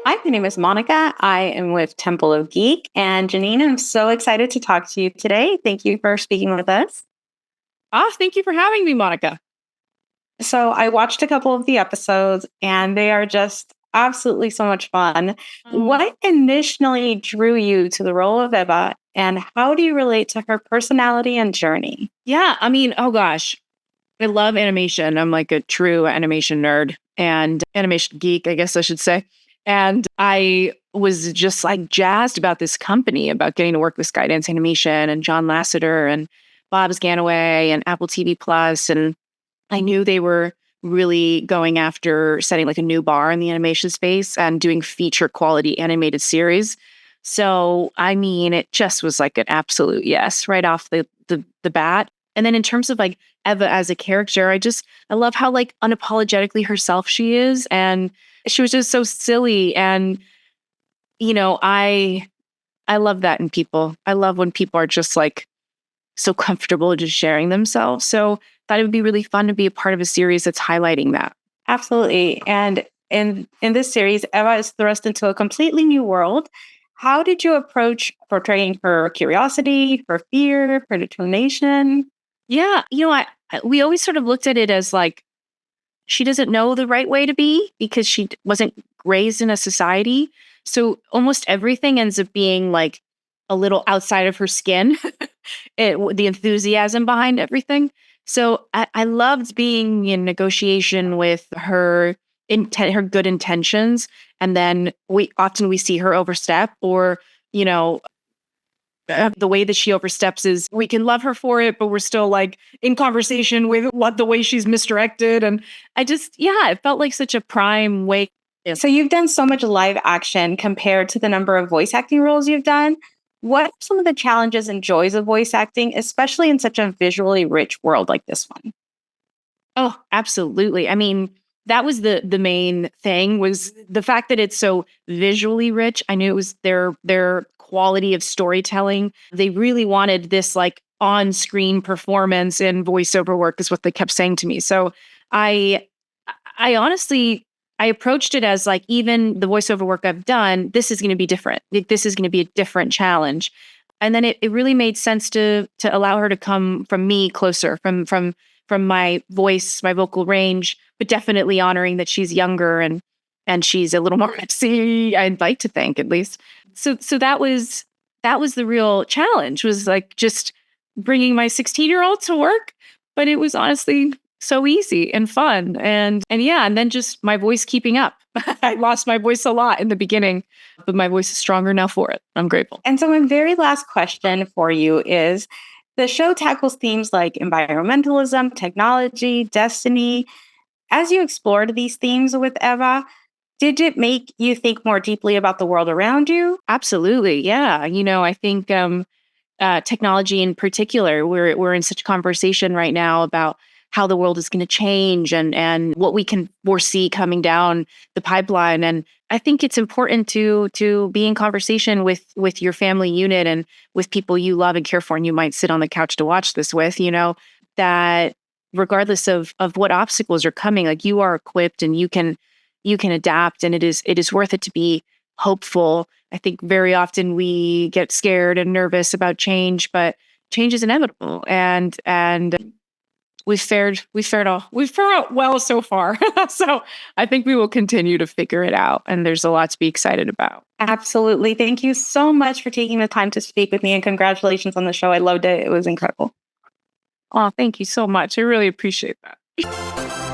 Hi, my name is Monica. I am with Temple of Geek. And Jeanine, I'm so excited to talk to you today. Thank you for speaking with us. Thank you for having me, Monica. So, I watched a couple of the episodes, and they are just absolutely so much fun. What initially drew you to the role of Eva, and how do you relate to her personality and journey? Yeah, oh gosh, I love animation. I'm like a true animation nerd and animation geek, I guess I should say. And I was just like jazzed about this company, about getting to work with Skydance Animation and John Lasseter and Bobs Gannaway and Apple TV Plus. And I knew they were really going after setting like a new bar in the animation space and doing feature quality animated series. So, it just was like an absolute yes right off the bat. And then in terms of like Eva as a character, I love how like unapologetically herself she is, and she was just so silly. And I love that in people. I love when people are just like so comfortable just sharing themselves. So thought it would be really fun to be a part of a series that's highlighting that. Absolutely. And in this series, Eva is thrust into a completely new world. How did you approach portraying her curiosity, her fear, her determination? Yeah, we always sort of looked at it as like she doesn't know the right way to be because she wasn't raised in a society. So almost everything ends up being like a little outside of her skin, the enthusiasm behind everything. So I loved being in negotiation with her intent, her good intentions. And then we see her overstep, or, you know, the way that she oversteps is we can love her for it, but we're still like in conversation with what the way she's misdirected. And it felt like such a prime way. So you've done so much live action compared to the number of voice acting roles you've done. What are some of the challenges and joys of voice acting, especially in such a visually rich world like this one? Oh, absolutely. That was the main thing, was the fact that it's so visually rich. I knew it was their quality of storytelling. They really wanted this like on-screen performance, and voiceover work is what they kept saying to me. So I I honestly I approached it as like, even the voiceover work I've done, this is going to be different. Like, this is going to be a different challenge. And then it really made sense to allow her to come from me closer, from my voice, my vocal range, but definitely honoring that she's younger and she's a little more messy, I'd like to think, at least. So that was the real challenge, was like just bringing my 16-year-old to work, but it was honestly so easy and fun, and yeah, and then just my voice keeping up. I lost my voice a lot in the beginning, but my voice is stronger now for it. I'm grateful. And so, my very last question for you is, the show tackles themes like environmentalism, technology, destiny. As you explored these themes with Eva, did it make you think more deeply about the world around you? Absolutely. Yeah. I think technology in particular, we're in such conversation right now about how the world is going to change, and what we can foresee coming down the pipeline. And I think it's important to be in conversation with your family unit and with people you love and care for, and you might sit on the couch to watch this with, that regardless of what obstacles are coming, like, you are equipped and you can adapt, and it is worth it to be hopeful. I think very often we get scared and nervous about change, but change is inevitable, and we've fared out well so far. So I think we will continue to figure it out, and there's a lot to be excited about. Absolutely. Thank you so much for taking the time to speak with me, and congratulations on the show. I loved it. It was incredible. Oh, thank you so much. I really appreciate that.